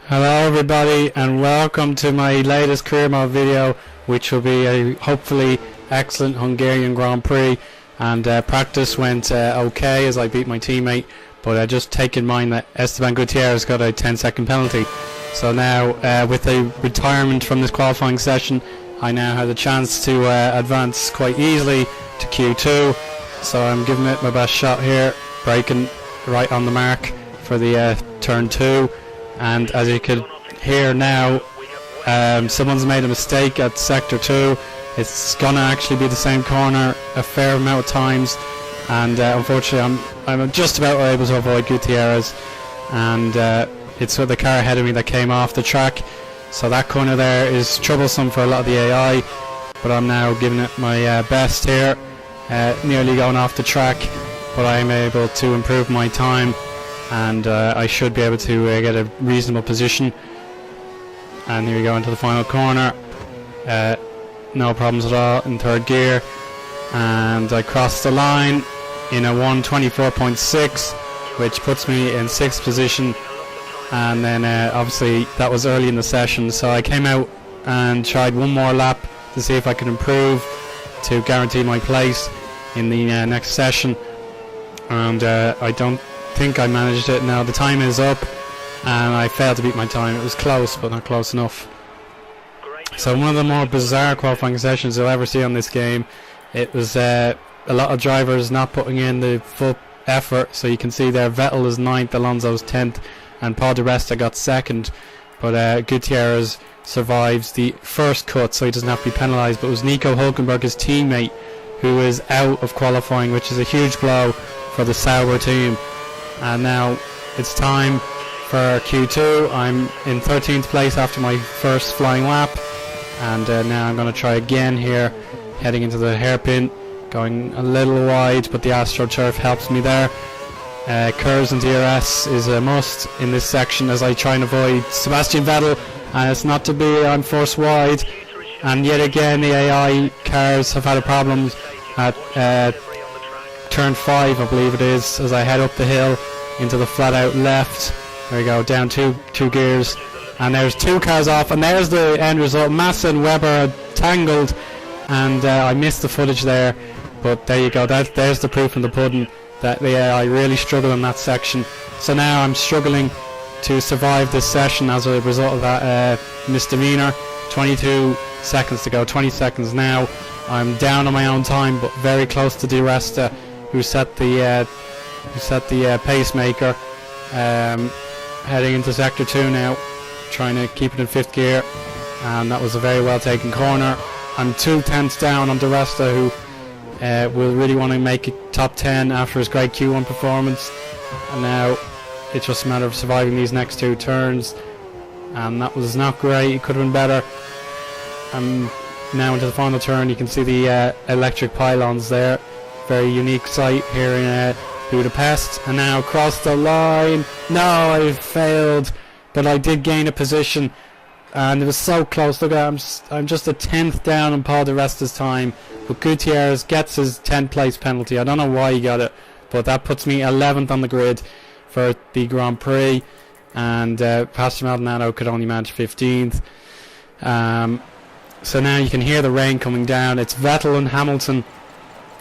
Hello everybody and welcome to my latest career mode video, which will be a hopefully excellent Hungarian Grand Prix. And practice went okay as I beat my teammate, but I just take in mind that Esteban Gutierrez got a 10-second penalty. So now with a retirement from this qualifying session, I now have the chance to advance quite easily to Q2. So I'm giving it my best shot here, braking right on the mark for the turn 2. And as you can hear now, someone's made a mistake at sector 2. It's gonna actually be the same corner a fair amount of times, and unfortunately I'm just about able to avoid Gutierrez, and it's with the car ahead of me that came off the track. So that corner there is troublesome for a lot of the AI, but I'm now giving it my best here, nearly going off the track, but I'm able to improve my time, and I should be able to get a reasonable position. And here we go into the final corner, no problems at all in third gear, and I crossed the line in a 1:24.6, which puts me in 6th position. And then obviously that was early in the session, so I came out and tried one more lap to see if I could improve to guarantee my place in the next session, and I don't think I managed it. Now the time is up and I failed to beat my time. It was close, but not close enough. So one of the more bizarre qualifying sessions you'll ever see on this game. It was a lot of drivers not putting in the full effort. So you can see there Vettel is 9th, Alonso's 10th, and Paul di Resta got 2nd. But Gutierrez survives the first cut, so he doesn't have to be penalised. But it was Nico Hülkenberg, his teammate, who is out of qualifying, which is a huge blow for the Sauber team. And now it's time for Q2. I'm in 13th place after my first flying lap, and now I'm going to try again here, heading into the hairpin, going a little wide, but the AstroTurf helps me there. Curves and DRS is a must in this section as I try and avoid Sebastian Vettel, and it's not to be. I'm forced wide, and yet again the AI cars have had a problem at turn 5, I believe it is, as I head up the hill into the flat out left. There we go, down two gears, and there's 2 cars off, and there's the end result. Massa and Webber are tangled, and I missed the footage there, but there you go. There's the proof in the pudding that the AI really struggle in that section. So now I'm struggling to survive this session as a result of that misdemeanor. 22 seconds to go, 20 seconds now. I'm down on my own time, but very close to Di Resta, who set the pacemaker. Heading into sector 2 now, trying to keep it in 5th gear, and that was a very well taken corner. I'm 2/10ths down on Di Resta, who will really want to make it top 10 after his great Q1 performance, and now it's just a matter of surviving these next 2 turns, and that was not great. It could have been better. Now into the final turn. You can see the electric pylons there, very unique sight here in Budapest. And now across the line. No, I failed, but I did gain a position, and it was so close. Look at I'm just a 10th down on Paul di Resta's time, but Gutierrez gets his 10th place penalty. I don't know why he got it, but that puts me 11th on the grid for the Grand Prix, and Pastor Maldonado could only manage 15th. So now you can hear the rain coming down. It's Vettel and Hamilton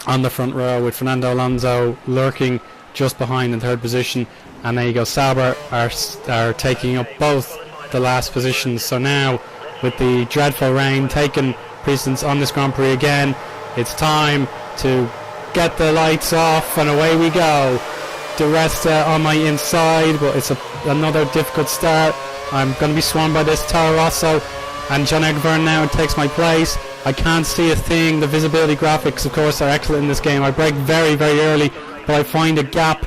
on the front row, with Fernando Alonso lurking just behind in 3rd position, and there you go, Sauber are taking up both the last positions. So now, with the dreadful rain taking precedence on this Grand Prix again, it's time to get the lights off, and away we go. Di Resta on my inside, but it's another difficult start. I'm going to be swarmed by this Toro Rosso, and John Egvern now takes my place. I can't see a thing. The visibility graphics, of course, are excellent in this game. I brake very, very early, but I find a gap,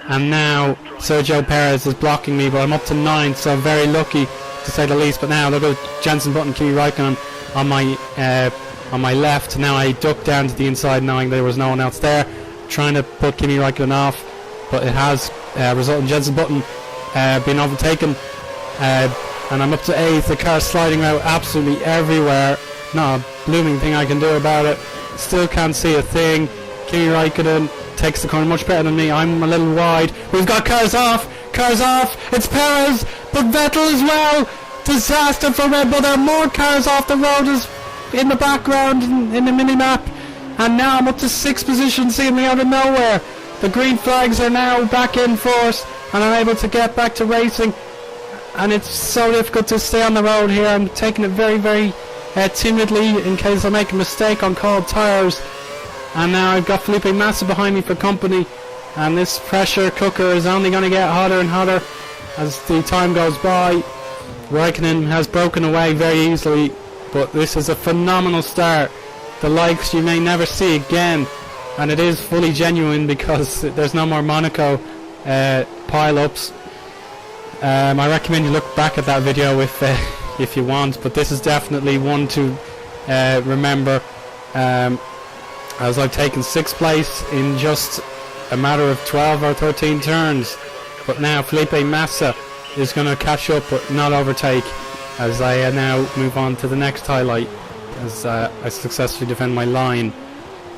and now Sergio Perez is blocking me, but I'm up to 9th, so I'm very lucky, to say the least. But now look at Jenson Button, Kimi Raikkonen on my left. Now I duck down to the inside, knowing there was no one else there, trying to put Kimi Raikkonen off, but it has resulted in Jenson Button being overtaken, and I'm up to 8th. The car's sliding out absolutely everywhere. Not a blooming thing I can do about it. Still can't see a thing. Kimi Raikkonen takes the corner much better than me. I'm a little wide. We've got cars off. It's Perez. but Vettel as well. Disaster for Red Bull. There are more cars off the road in the background in the mini-map. And now I'm up to 6th position, seeing me out of nowhere. The green flags are now back in force, and I'm able to get back to racing. And it's so difficult to stay on the road here. I'm taking it very, very timidly in case I make a mistake on cold tyres. And now I've got Felipe Massa behind me for company. And this pressure cooker is only going to get hotter and hotter as the time goes by. Raikkonen has broken away very easily, but this is a phenomenal start. The likes you may never see again, and it is fully genuine because there's no more Monaco pile-ups. I recommend you look back at that video if you want, but this is definitely one to remember, as I've taken 6th place in just a matter of 12 or 13 turns. But now Felipe Massa is going to catch up but not overtake, as I now move on to the next highlight, as I successfully defend my line.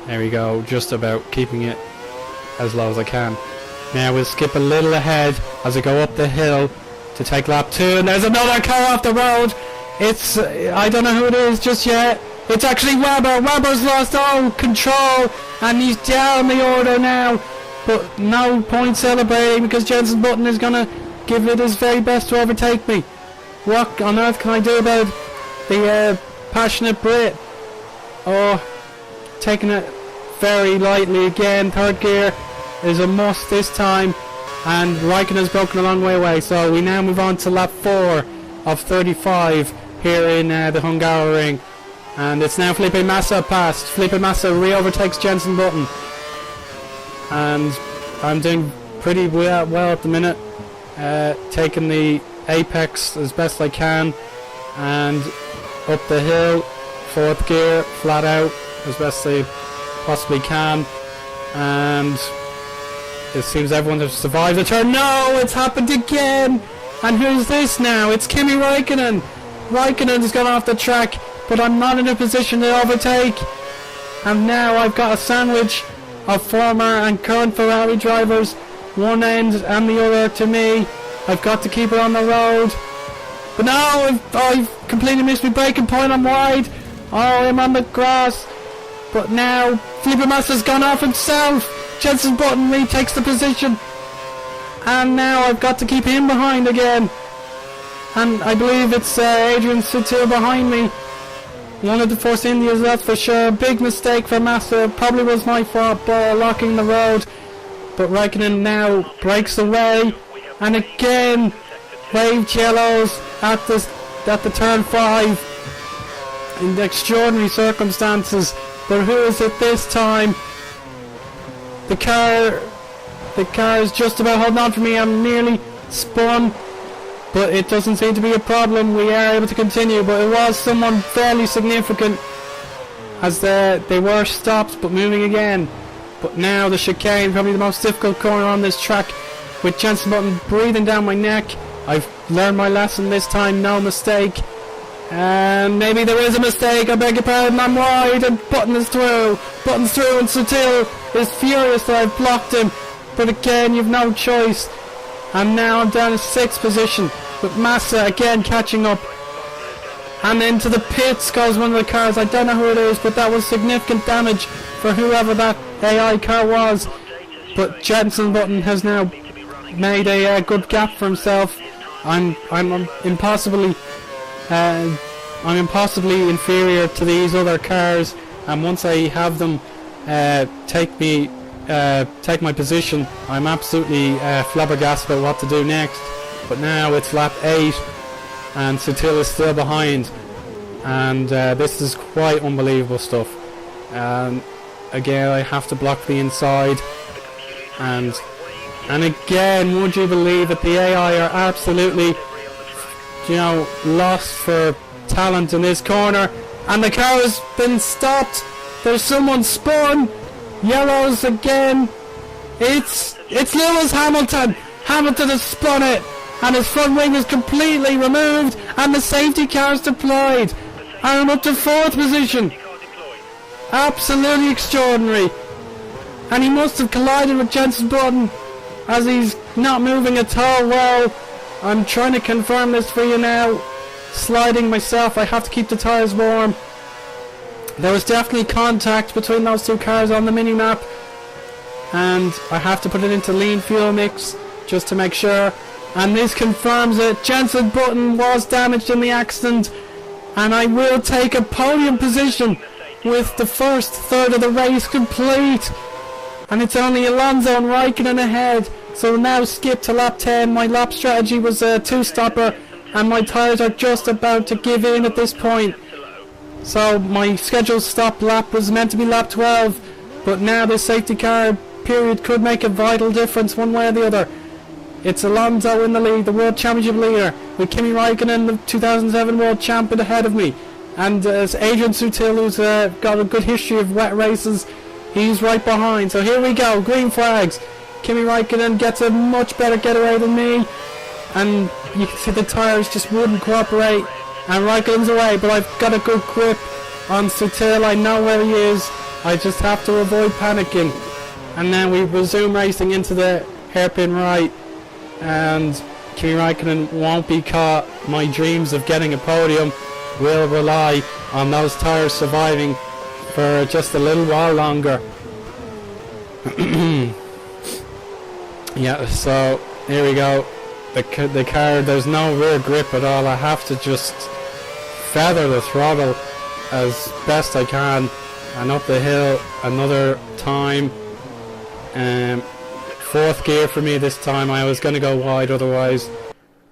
There we go, just about keeping it as low as I can. Now we'll skip a little ahead as I go up the hill to take lap 2, and there's another car off the road. It's I don't know who it is just yet. It's actually Webber. Webber's lost all control and he's down the order now, but no point celebrating because Jenson Button is going to give it his very best to overtake me. What on earth can I do about the passionate Brit? Oh, taking it very lightly again. 3rd gear is a must this time, and Raikkonen has broken a long way away, so we now move on to lap 4 of 35 here in the Hungaroring, and it's now Felipe Massa passed. Felipe Massa re-overtakes Jenson Button, and I'm doing pretty well at the minute, taking the apex as best I can, and up the hill, 4th gear, flat out as best I possibly can, and it seems everyone has survived the turn. No, it's happened again, and who's this now? It's Kimi Raikkonen. Raikkonen has gone off the track, but I'm not in a position to overtake, and now I've got a sandwich of former and current Ferrari drivers, one end and the other to me. I've got to keep it on the road, but no, I've completely missed my braking point. I'm wide. Oh, I'm on the grass, but now Felipe Massa's gone off himself. Jenson Button retakes the position, and now I've got to keep him behind again, and I believe it's Adrian Sutil behind me. One of the Force Indias, that's for sure. Big mistake for Massa, probably was my fault, locking the road, but Raikkonen now breaks away, and again waved yellows at the turn 5 in the extraordinary circumstances. But who is it this time? The car is just about holding on for me. I'm nearly spun, but it doesn't seem to be a problem. We are able to continue, but it was someone fairly significant as they were stopped but moving again. But now the chicane, probably the most difficult corner on this track, with Jenson Button breathing down my neck. I've learned my lesson this time, no mistake. And maybe there is a mistake, I beg your pardon, I'm wide, and Button's through, and Sutil is furious that I've blocked him, but again, you've no choice. And now I'm down to 6th position, with Massa again catching up. And into the pits goes one of the cars. I don't know who it is, but that was significant damage for whoever that AI car was. But Jenson Button has now made a good gap for himself. I'm impossibly inferior to these other cars, and once I have them take my position, I'm absolutely flabbergasted about what to do next. But now it's lap 8 and Sutil is still behind, and this is quite unbelievable stuff. Again, I have to block the inside, and again, would you believe that the AI are absolutely, lost for talent in this corner, and the car has been stopped. There's someone spun. Yellows again. It's Lewis Hamilton. Hamilton has spun it, and his front wing is completely removed, and the safety car is deployed, and I'm up to 4th position. Absolutely extraordinary. And he must have collided with Jenson Button, as he's not moving at all well. I'm trying to confirm this for you now. Sliding myself, I have to keep the tyres warm. There was definitely contact between those two cars on the mini-map, and I have to put it into lean fuel mix just to make sure, and this confirms it. Jensen Button was damaged in the accident, and I will take a podium position with the first third of the race complete, and it's only Alonso and Raikkonen ahead. So now skip to lap 10. My lap strategy was a two-stopper, and my tyres are just about to give in at this point. So my scheduled stop lap was meant to be lap 12, but now the safety car period could make a vital difference one way or the other. It's Alonso in the lead, the World Championship leader, with Kimi Raikkonen, the 2007 World Champion, ahead of me. And Adrian Sutil, who's got a good history of wet races, he's right behind. So here we go, green flags. Kimi Raikkonen gets a much better getaway than me, and you can see the tyres just wouldn't cooperate, and Raikkonen's away, but I've got a good grip on Sutil. I know where he is, I just have to avoid panicking. And now we resume racing into the hairpin right, and Kimi Raikkonen won't be caught. My dreams of getting a podium will rely on those tyres surviving for just a little while longer. Yeah, so here we go. The car, there's no rear grip at all. I have to just feather the throttle as best I can, and up the hill another time. Fourth gear for me this time. I was going to go wide otherwise.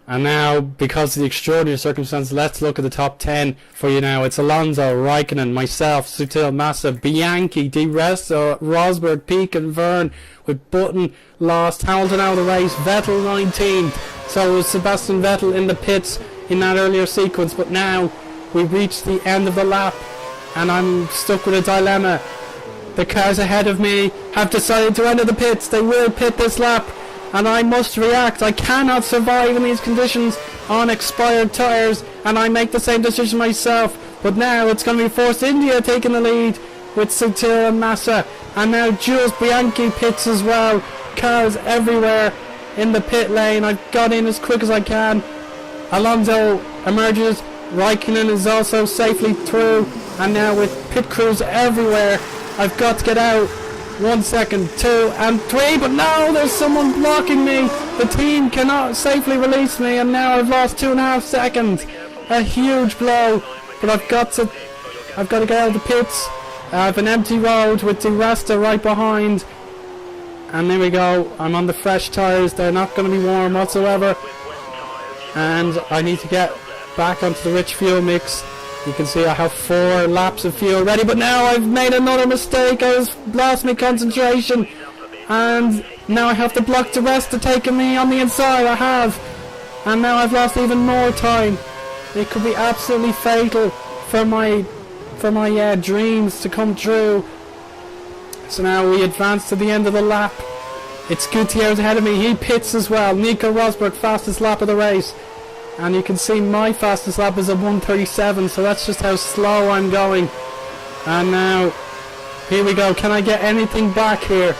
And now, because of the extraordinary circumstances, let's look at the top 10 for you now. It's Alonso, Raikkonen, myself, Sutil, Massa, Bianchi, Di Resto, Rosberg, Peak and Verne, with Button lost, Hamilton out of the race, Vettel 19th. So it was Sebastian Vettel in the pits in that earlier sequence, but now we've reached the end of the lap and I'm stuck with a dilemma. The cars ahead of me have decided to enter the pits. They will pit this lap, and I must react. I cannot survive in these conditions on expired tyres, and I make the same decision myself. But now it's going to be Force India taking the lead with Sutil and Massa, and now Jules Bianchi pits as well. Cars everywhere in the pit lane. I've got in as quick as I can. Alonso emerges. Raikkonen is also safely through, and now with pit crews everywhere, I've got to get out. 1 second, 2 and 3, but no, there's someone blocking me. The team cannot safely release me, and now I've lost 2.5 seconds. A huge blow, but I've got to get out of the pits. I have an empty road with Di Resta right behind, and there we go. I'm on the fresh tyres. They're not going to be warm whatsoever, and I need to get back onto the rich fuel mix. You can see I have 4 laps of fuel ready, but now I've made another mistake. I lost my concentration, and now I have to block the rest of taking me on the inside. I have, and now I've lost even more time. It could be absolutely fatal for my dreams to come true. So now we advance to the end of the lap. It's Gutierrez ahead of me. He pits as well. Nico Rosberg, fastest lap of the race. And you can see my fastest lap is a 1:37, so that's just how slow I'm going. And now, here we go. Can I get anything back here?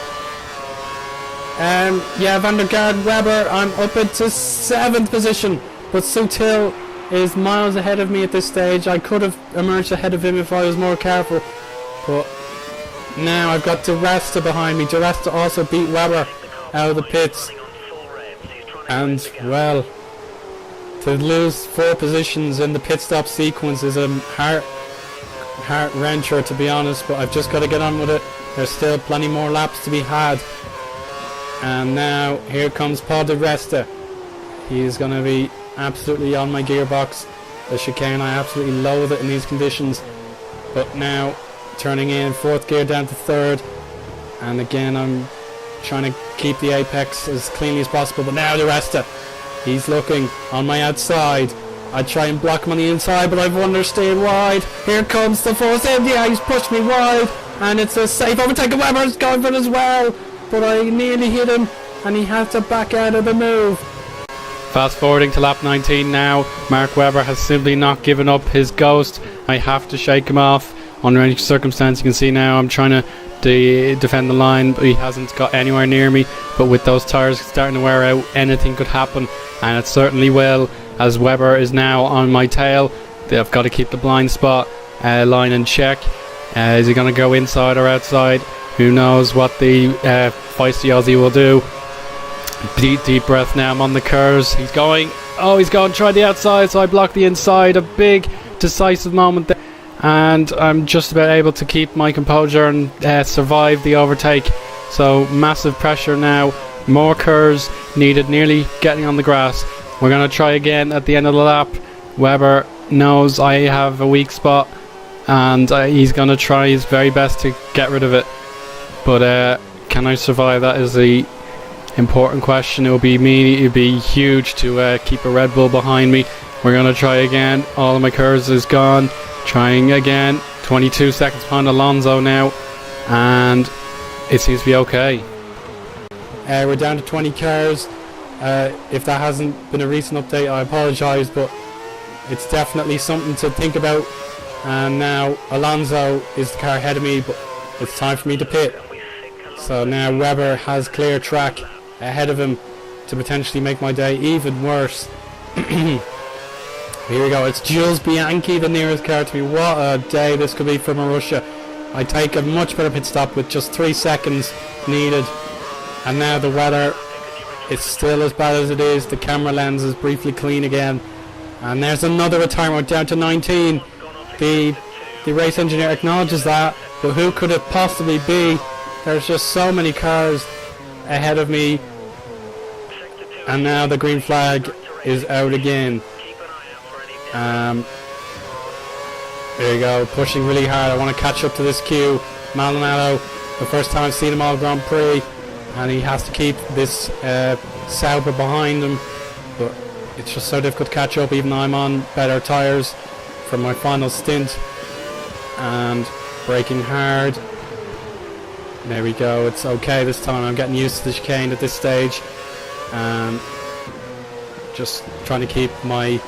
Yeah, Van der Garde, Webber, I'm up into 7th position, but Sutil is miles ahead of me at this stage. I could have emerged ahead of him if I was more careful, but now I've got Di Resta behind me. Di Resta also beat Webber out of the pits, and well, to lose 4 positions in the pit stop sequence is a heart wrencher, to be honest, but I've just got to get on with it. There's still plenty more laps to be had. And now here comes Paul Di Resta. He's going to be absolutely on my gearbox. The chicane, I absolutely loathe it in these conditions. But now turning in 4th gear down to 3rd, and again I'm trying to keep the apex as cleanly as possible. But now Di Resta, he's looking on my outside. I try and block him on the inside, but I've understeered wide. Here comes the Force India. He's pushed me wide, and it's a safe overtake. Webber's going for it as well, but I nearly hit him, and he had to back out of the move. Fast forwarding to lap 19 now. Mark Webber has simply not given up his ghost. I have to shake him off under any circumstance. You can see now I'm trying to defend the line, but he hasn't got anywhere near me. But with those tyres starting to wear out, anything could happen. and it certainly will, as Webber is now on my tail. I've got to keep the blind spot line in check. Is he going to go inside or outside? Who knows what the feisty Aussie will do. Deep breath now. I'm on the curves. He's going. Oh, he's going to try the outside, so I block the inside. A big decisive moment there, and I'm just about able to keep my composure and survive the overtake. So massive pressure now. More curves needed, nearly getting on the grass. We're going to try again at the end of the lap. Webber knows I have a weak spot, and he's going to try his very best to get rid of it. But can I survive? That is the important question. It will be huge to keep a Red Bull behind me. We're going to try again. All of my curves is gone. Trying again. 22 seconds behind Alonso now, and it seems to be okay. We're down to 20 cars. If that hasn't been a recent update, I apologise, but it's definitely something to think about. And now Alonso is the car ahead of me, but it's time for me to pit. So now Webber has clear track ahead of him to potentially make my day even worse. Here we go. It's Jules Bianchi, the nearest car to me. What a day this could be for Marussia. I take a much better pit stop with just 3 seconds needed. And now the weather is still as bad as it is. The camera lens is briefly clean again. And there's another retirement down to 19. The race engineer acknowledges that, but who could it possibly be? There's just so many cars ahead of me. And now the green flag is out again. There you go, pushing really hard. I want to catch up to this queue. Maldonado, the first time I've seen him all Grand Prix, and he has to keep this Sauber behind him, but it's just so difficult to catch up, even though I'm on better tyres for my final stint. And braking hard. There we go, it's okay this time. I'm getting used to the chicane at this stage. Just trying to keep my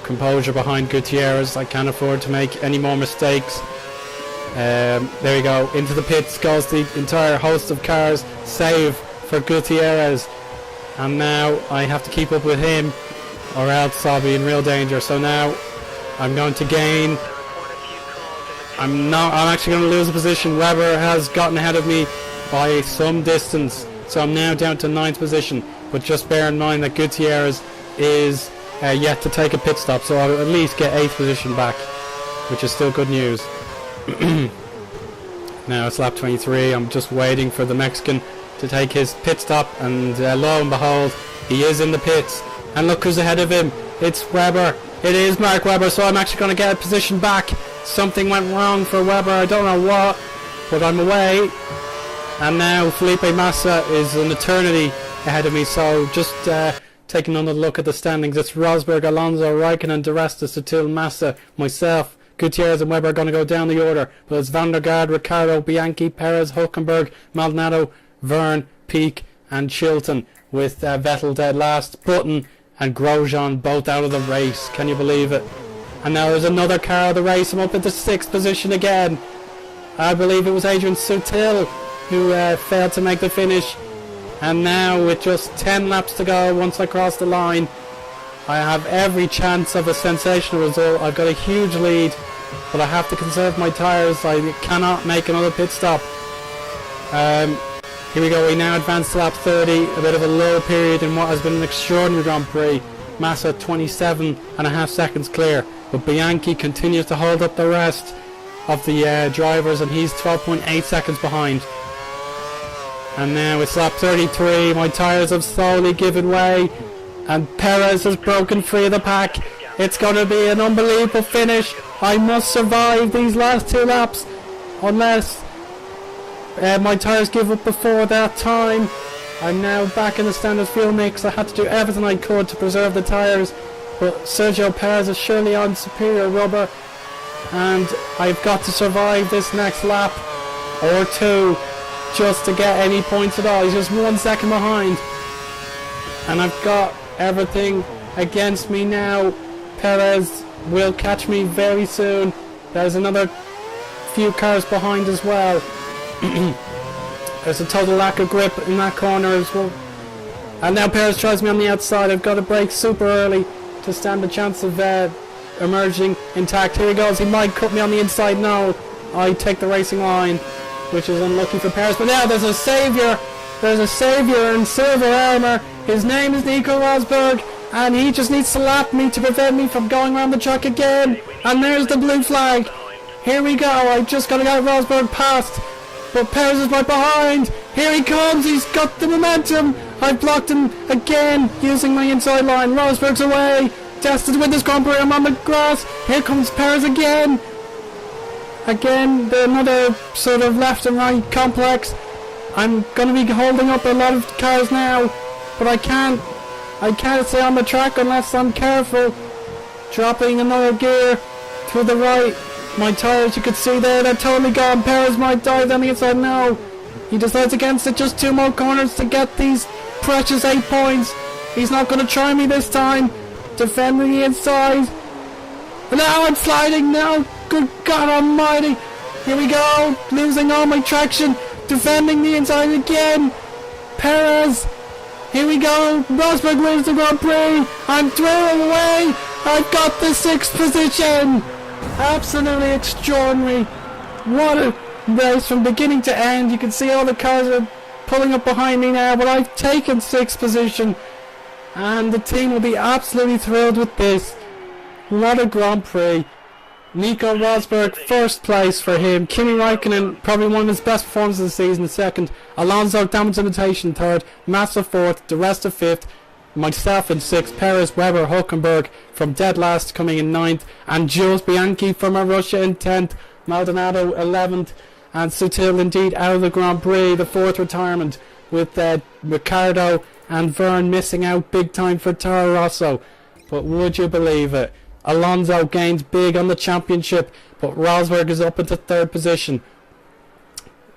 composure behind Gutierrez. I can't afford to make any more mistakes. There we go, into the pits goes the entire host of cars, save for Gutierrez, and now I have to keep up with him or else I'll be in real danger. So now I'm going to gain. I'm actually going to lose a position. Webber has gotten ahead of me by some distance, so I'm now down to 9th position, but just bear in mind that Gutierrez is yet to take a pit stop, so I'll at least get 8th position back, which is still good news. Now it's lap 23. I'm just waiting for the Mexican to take his pit stop, and lo and behold, he is in the pits. And look who's ahead of him. It's Webber. It is Mark Webber, so I'm actually going to get a position back. Something went wrong for Webber, I don't know what, but I'm away. And now Felipe Massa is an eternity ahead of me, so just taking another look at the standings. It's Rosberg, Alonso, Raikkonen, DeResta, Sutil, Massa, myself, Gutierrez and Webber are going to go down the order, but it's Van der Gaard, Ricciardo, Bianchi, Perez, Hulkenberg, Maldonado, Verne, Peak and Chilton, with Vettel dead last, Button and Grosjean both out of the race. Can you believe it? And now there's another car of the race. I'm up at the 6th position again. I believe it was Adrian Sutil who failed to make the finish. And now with just 10 laps to go, once I cross the line, I have every chance of a sensational result. I've got a huge lead, but I have to conserve my tyres. I cannot make another pit stop. Here we go, we now advance to lap 30, a bit of a low period in what has been an extraordinary Grand Prix. Massa 27.5 seconds clear, but Bianchi continues to hold up the rest of the drivers, and he's 12.8 seconds behind. And now it's lap 33, my tyres have slowly given way, and Perez has broken free of the pack. It's going to be an unbelievable finish. I must survive these last 2 laps, unless my tyres give up before that time. I'm now back in the standard fuel mix. I had to do everything I could to preserve the tyres, but Sergio Perez is surely on superior rubber, and I've got to survive this next lap or 2 just to get any points at all. He's just 1 second behind, and I've got everything against me now. Perez will catch me very soon. There's another few cars behind as well. There's a total lack of grip in that corner as well. And now Perez tries me on the outside. I've got to brake super early to stand a chance of emerging intact. Here he goes. He might cut me on the inside. No, I take the racing line, which is unlucky for Perez. But now there's a saviour. There's a saviour in silver armour. His name is Nico Rosberg, and he just needs to lap me to prevent me from going around the track again. And there's the blue flag. Here we go. I just got to get Rosberg past, but Perez is right behind. Here he comes. He's got the momentum. I've blocked him again using my inside line. Rosberg's away. Destined to win this Grand Prix. I'm on the grass. Here comes Perez again. Again, another sort of left and right complex. I'm going to be holding up a lot of cars now, but I can't stay on the track unless I'm careful. Dropping another gear to the right. My tyres, you could see there, they're totally gone. Perez might dive on the inside. No, he decides against it. Just 2 more corners to get these precious 8 points. He's not going to try me this time. Defending the inside. Now I'm sliding now. Good God almighty. Here we go. Losing all my traction. Defending the inside again. Perez. Here we go. Rosberg wins the Grand Prix. I'm throwing away. I've got the 6th position. Absolutely extraordinary. What a race from beginning to end. You can see all the cars are pulling up behind me now, but I've taken 6th position, and the team will be absolutely thrilled with this. What a Grand Prix. Nico Rosberg, 1st place for him. Kimi Raikkonen, probably one of his best performances of the season, 2nd. Alonso, damage limitation, 3rd. Massa, 4th. The rest of 5th. Myself in 6th. Perez, Weber, Hulkenberg from dead last coming in 9th. And Jules Bianchi from Russia in 10th. Maldonado 11th. And Sutil indeed out of the Grand Prix, the 4th retirement, with Ricciardo and Verne missing out big time for Toro Rosso. But would you believe it? Alonso gains big on the championship, but Rosberg is up into 3rd position.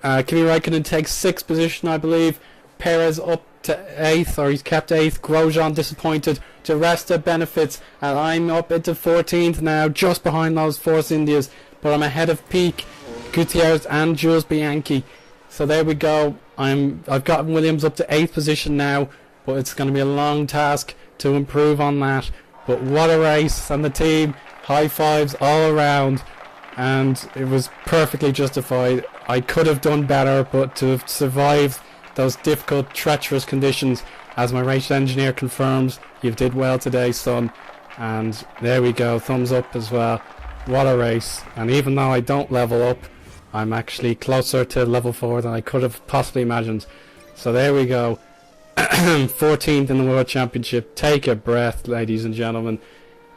Kimi Raikkonen takes 6th position, I believe. Perez up to 8th, or he's kept 8th. Grosjean disappointed. De Resta benefits, and I'm up into 14th now, just behind those Force Indias. But I'm ahead of Peak, Gutierrez, and Jules Bianchi. So there we go. I've gotten Williams up to 8th position now, but it's going to be a long task to improve on that. But what a race, and the team, high fives all around, and it was perfectly justified. I could have done better, but to have survived those difficult, treacherous conditions, as my race engineer confirms, you did well today, son. And there we go, thumbs up as well. What a race. And even though I don't level up, I'm actually closer to level 4 than I could have possibly imagined. So there we go. 14th in the World Championship. Take a breath, ladies and gentlemen.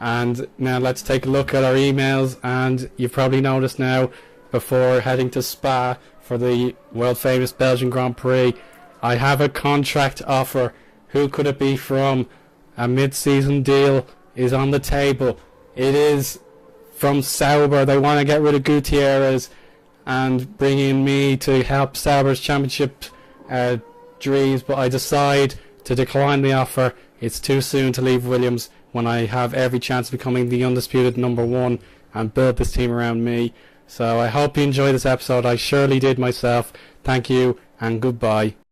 And now let's take a look at our emails. And you've probably noticed now, before heading to Spa for the world famous Belgian Grand Prix, I have a contract offer. Who could it be from? A mid-season deal is on the table. It is from Sauber. They want to get rid of Gutierrez and bring in me to help Sauber's championship dreams, but I decide to decline the offer. It's too soon to leave Williams when I have every chance of becoming the undisputed number 1 and build this team around me. So I hope you enjoyed this episode. I surely did myself. Thank you and goodbye.